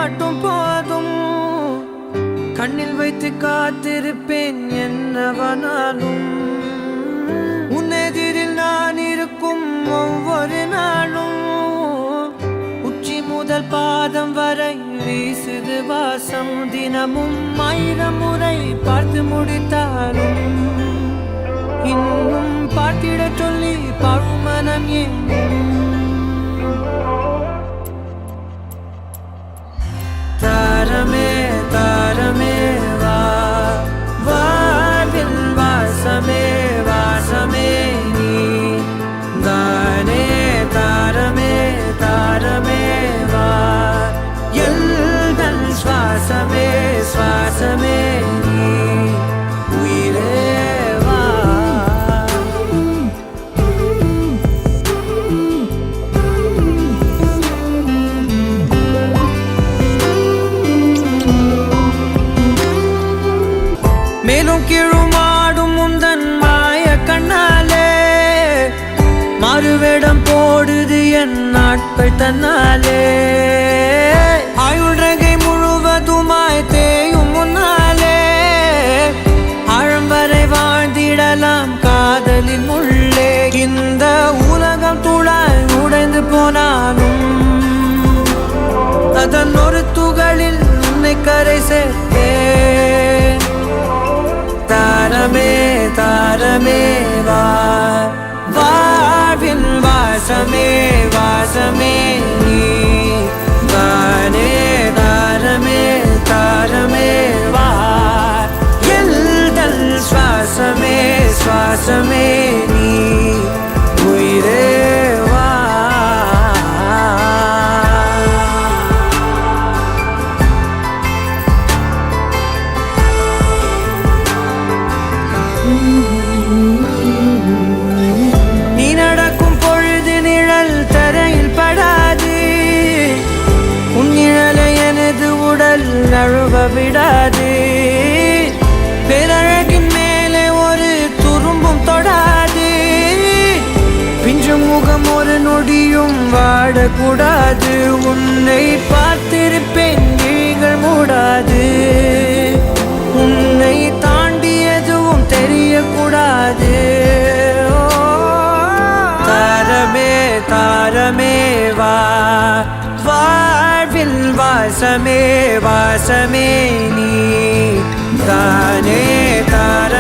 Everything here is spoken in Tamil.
மட்டும் போதும் கண்ணில் வைத்து காத்திருப்பேன் என்னவனாலும் உன்னெதிரில் நான் இருக்கும் ஒவ்வொரு நாளும் உச்சி முதல் பாதம் வரை வீசுது வாசம் தினமும் 1000 முறை பார்த்து முடித்தாலும் இன்னும் பார்த்திட சொல்லி பழுமனம் ஏன் தாரமே தாரமே வா வாழ்வில் வாசமே வாசமே நீ தானே தாரமே தாரமே வா எல்தன் சுவாசமே சுவாசமே நீ உயிரே வா மேலும் கீழுமாடும் முந்தன் மாய கண்ணாலே மறுவேடம் போடுது என் நாட்கள் தன்னாலே ஆயுள் ரகை முழுவதுமாய் தேயும் முன்னாலே ஆழம் வரை வாழ்ந்திடலாம் காதலின் உள்ளே இந்த உலகம் துளாய் உடைந்து போனாலும் அதன் ஒரு துகளில் உன்னை கரை சேர்த்தேன் தாரமே தாரமே வா வாழ்வின் வாசமே வாசமே நீ தானே தாரமே தாரமே வா எல்தல் சுவாசமே சுவாசமே நீ உயிரே வா நீ நடக்கும் பொழுது நிழல் தரையில் படாது உன் நிழலை எனது உடல் நழுவ விடாது பேரழகின் மேலே ஒரு துரும்பும் தொடாது பிஞ்சு முகம் ஒரு நொடியும் வாடக்கூடாது உன்னை பார்த்திருப்பேன் விழிகள் மூடாது உன்னை தாண்டி எதுவும் தெரியக்கூடாது தாரமே தாரமே வா வாழ்வில் வாசமே வாசமே நீ தானே தார